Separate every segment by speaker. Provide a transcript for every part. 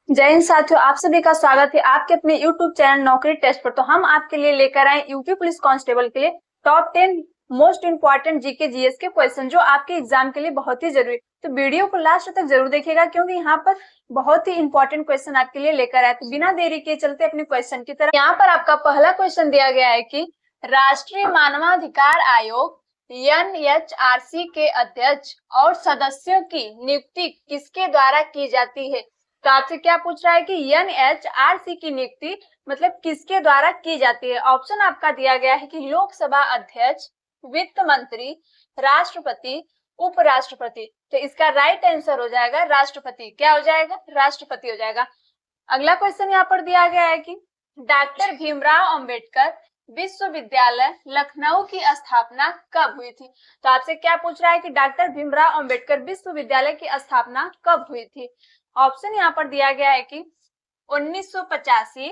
Speaker 1: जय हिंद साथियों, आप सभी का स्वागत है आपके अपने YouTube चैनल नौकरी टेस्ट पर। तो हम आपके लिए लेकर आए यूपी पुलिस कांस्टेबल के लिए top 10 most important GK GS के क्वेश्चन जो आपके एग्जाम के लिए बहुत ही जरूरी। तो वीडियो को लास्ट तक जरूर देखिएगा क्योंकि यहाँ पर बहुत ही इंपॉर्टेंट क्वेश्चन आपके लिए लेकर आए। तो बिना देरी के चलते अपने क्वेश्चन की तरफ। यहाँ पर आपका पहला क्वेश्चन दिया गया है कि राष्ट्रीय मानवाधिकार आयोग NHRC के अध्यक्ष और सदस्यों की नियुक्ति किसके द्वारा की जाती है। तो आपसे क्या पूछ रहा है कि NHRC की नियुक्ति मतलब किसके द्वारा की जाती है। ऑप्शन आपका दिया गया है कि लोकसभा अध्यक्ष, वित्त मंत्री, राष्ट्रपति, उपराष्ट्रपति। तो इसका राइट आंसर हो जाएगा राष्ट्रपति। क्या हो जाएगा? राष्ट्रपति हो जाएगा। अगला क्वेश्चन यहाँ पर दिया गया है कि डॉक्टर भीमराव अंबेडकर विश्वविद्यालय लखनऊ की स्थापना कब हुई थी। तो आपसे क्या पूछ रहा है कि डॉक्टर भीमराव अंबेडकर विश्वविद्यालय की स्थापना कब हुई थी। ऑप्शन यहाँ पर दिया गया है कि 1985,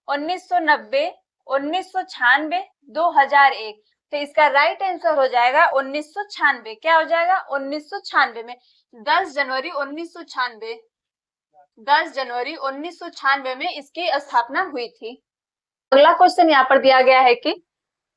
Speaker 1: 1990, 1996, 2001। तो इसका राइट आंसर हो जाएगा 1996। क्या हो जाएगा? 1996 में 10 जनवरी 1996 में इसकी स्थापना हुई थी। अगला क्वेश्चन यहाँ पर दिया गया है कि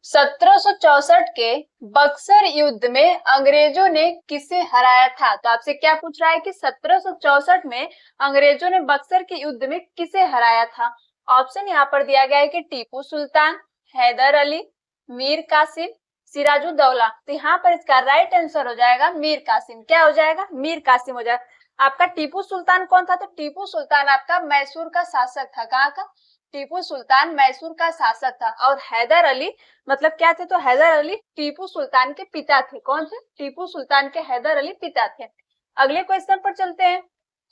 Speaker 1: 1764 के बक्सर युद्ध में अंग्रेजों ने किसे हराया था। तो आपसे क्या पूछ रहा है कि 1764 में अंग्रेजों ने बक्सर के युद्ध में किसे हराया था। ऑप्शन यहाँ पर दिया गया है कि टीपू सुल्तान, हैदर अली, मीर कासिम, सिराजुद्दौला। तो यहाँ पर इसका राइट आंसर हो जाएगा मीर कासिम। क्या हो जाएगा? मीर कासिम हो जाएगा। आपका टीपू सुल्तान कौन था? तो टीपू सुल्तान आपका मैसूर का शासक था। कहाँ का? टीपू सुल्तान मैसूर का शासक था। और हैदर अली मतलब क्या थे? तो हैदर अली टीपू सुल्तान के पिता थे। कौन थे? टीपू सुल्तान के हैदर अली पिता थे। अगले क्वेश्चन पर चलते हैं।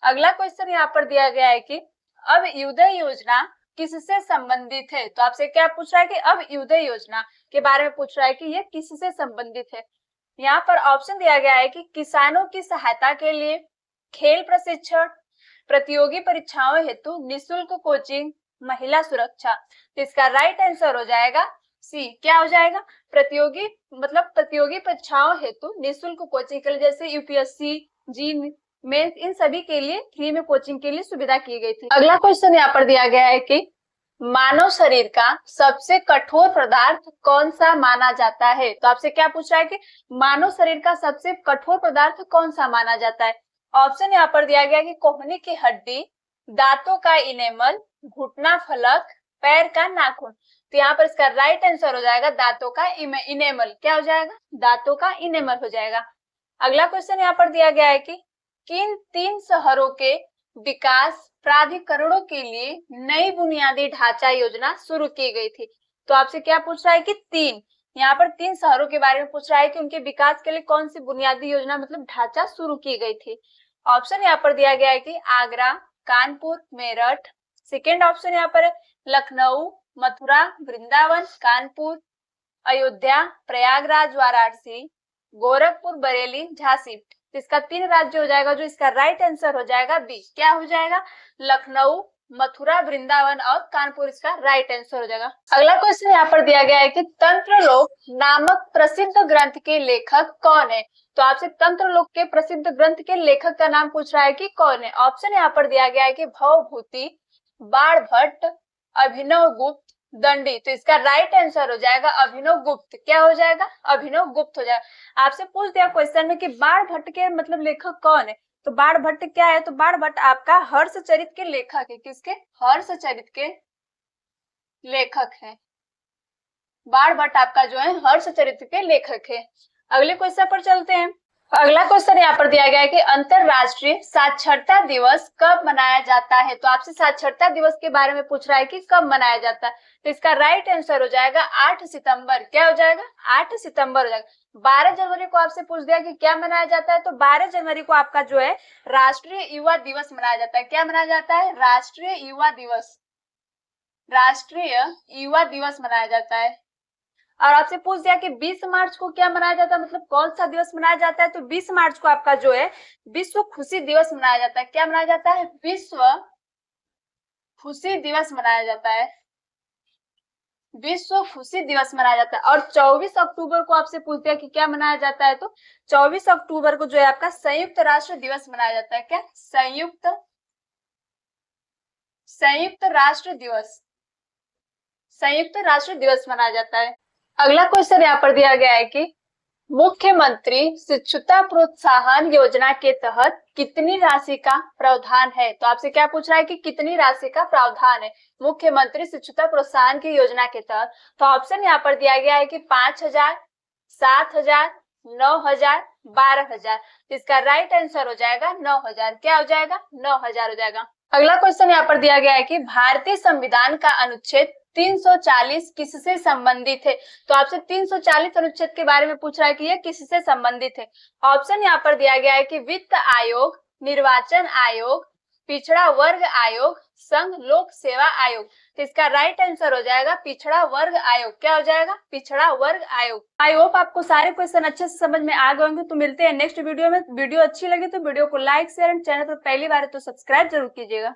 Speaker 1: अगला क्वेश्चन यहाँ पर दिया गया है कि अब उदय योजना किससे संबंधित है। तो आपसे क्या पूछ रहा है कि अब उदय योजना के बारे में पूछ रहा है कि यह किससे संबंधित है। यहाँ पर ऑप्शन दिया गया है कि किसानों की सहायता के लिए, खेल प्रशिक्षण, प्रतियोगी परीक्षाओं हेतु निःशुल्क कोचिंग, महिला सुरक्षा। तो इसका राइट आंसर हो जाएगा सी। क्या हो जाएगा? प्रतियोगी परीक्षाओं हेतु निःशुल्क कोचिंग के लिए, जैसे यूपीएससी, जी मेंस, इन सभी के लिए फ्री में कोचिंग के लिए सुविधा की गई थी। अगला क्वेश्चन यहाँ पर दिया गया है कि मानव शरीर का सबसे कठोर पदार्थ कौन सा माना जाता है। तो आपसे क्या पूछ रहा है कि मानव शरीर का सबसे कठोर पदार्थ कौन सा माना जाता है। ऑप्शन यहाँ पर दिया गया कि कोहनी की हड्डी, दांतों का इनेमल, घुटना फलक, पैर का नाखून। तो यहाँ पर इसका राइट आंसर हो जाएगा दांतों का इनेमल। क्या हो जाएगा? दांतों का इनेमल हो जाएगा। अगला क्वेश्चन यहाँ पर दिया गया है कि किन 3 शहरों के विकास प्राधिकरणों के लिए नई बुनियादी ढांचा योजना शुरू की गई थी। तो आपसे क्या पूछ रहा है कि यहाँ पर 3 शहरों के बारे में पूछ रहा है कि उनके विकास के लिए कौन सी बुनियादी योजना मतलब ढांचा शुरू की गई थी। ऑप्शन यहाँ पर दिया गया है कि आगरा, कानपुर, मेरठ। सेकेंड ऑप्शन यहाँ पर है लखनऊ, मथुरा, वृंदावन, कानपुर, अयोध्या, प्रयागराज, वाराणसी, गोरखपुर, बरेली, झांसी। तो इसका 3 राज्य हो जाएगा जो इसका राइट आंसर हो जाएगा बी। क्या हो जाएगा? लखनऊ, मथुरा, वृंदावन और कानपुर इसका राइट आंसर हो जाएगा। अगला क्वेश्चन यहाँ पर दिया गया है कि तंत्रलोक नामक प्रसिद्ध ग्रंथ के लेखक कौन है। तो आपसे तंत्रलोक के प्रसिद्ध ग्रंथ के लेखक का नाम पूछ रहा है कि कौन है। ऑप्शन यहाँ पर दिया गया है कि भवभूति, बाणभट्ट, अभिनव गुप्त, दंडी। तो इसका राइट आंसर हो जाएगा अभिनव गुप्त। क्या हो जाएगा? अभिनव गुप्त हो जाएगा। आपसे पूछ दिया क्वेश्चन में कि बाणभट्ट के मतलब लेखक कौन है। तो बाणभट्ट क्या है? तो बाणभट्ट आपका हर्षचरित के लेखक है। किसके? हर्षचरित के लेखक है। बाणभट्ट आपका जो है हर्षचरित के लेखक है। अगले क्वेश्चन पर चलते हैं। अगला क्वेश्चन यहाँ पर दिया गया है कि अंतरराष्ट्रीय साक्षरता दिवस कब मनाया जाता है। तो आपसे साक्षरता दिवस के बारे में पूछ रहा है कि कब मनाया जाता है। तो इसका राइट आंसर हो जाएगा 8 सितंबर। क्या हो जाएगा? 8 सितंबर हो जाएगा। 12 जनवरी को आपसे पूछ दिया कि क्या मनाया जाता है। तो 12 जनवरी को आपका जो है राष्ट्रीय युवा दिवस मनाया जाता है। क्या मनाया जाता है? राष्ट्रीय युवा दिवस। राष्ट्रीय युवा दिवस मनाया जाता है। और आपसे पूछ दिया कि 20 मार्च को क्या मनाया जाता है, मतलब कौन सा दिवस मनाया जाता है। तो 20 मार्च को आपका जो है विश्व खुशी दिवस मनाया जाता है। क्या मनाया जाता है? विश्व खुशी दिवस मनाया जाता है। विश्व खुशी दिवस मनाया जाता है। और 24 अक्टूबर को आपसे पूछ दिया कि क्या मनाया जाता है। तो 24 अक्टूबर को जो है आपका संयुक्त राष्ट्र दिवस मनाया जाता है। क्या? संयुक्त संयुक्त राष्ट्र दिवस? संयुक्त राष्ट्र दिवस मनाया जाता है। अगला क्वेश्चन यहाँ पर दिया गया है कि मुख्यमंत्री शिक्षुता प्रोत्साहन योजना के तहत कितनी राशि का प्रावधान है? तो आपसे क्या पूछ रहा है कि कितनी राशि का प्रावधान है मुख्यमंत्री शिक्षुता प्रोत्साहन की योजना के तहत? तो ऑप्शन यहाँ पर दिया गया है कि 5,000, 7,000, 9,000, 12,000। इसका राइट आंसर हो जाएगा 9,000। क्या हो जाएगा? 9,000 हो जाएगा। अगला क्वेश्चन यहाँ पर दिया गया है कि भारतीय संविधान का अनुच्छेद 340 किससे संबंधित है? तो आपसे 340 अनुच्छेद के बारे में पूछ रहा है कि यह किससे संबंधित है। ऑप्शन यहाँ पर दिया गया है कि वित्त आयोग, निर्वाचन आयोग, पिछड़ा वर्ग आयोग, संघ लोक सेवा आयोग। तो इसका राइट आंसर हो जाएगा पिछड़ा वर्ग आयोग। क्या हो जाएगा? पिछड़ा वर्ग आयोग। आई होप आपको सारे क्वेश्चन अच्छे से समझ में आ गए होंगे। तो मिलते हैं नेक्स्ट वीडियो में। वीडियो अच्छी लगी तो वीडियो को लाइक शेयर एंड चैनल पर पहली बार है तो सब्सक्राइब जरूर कीजिएगा।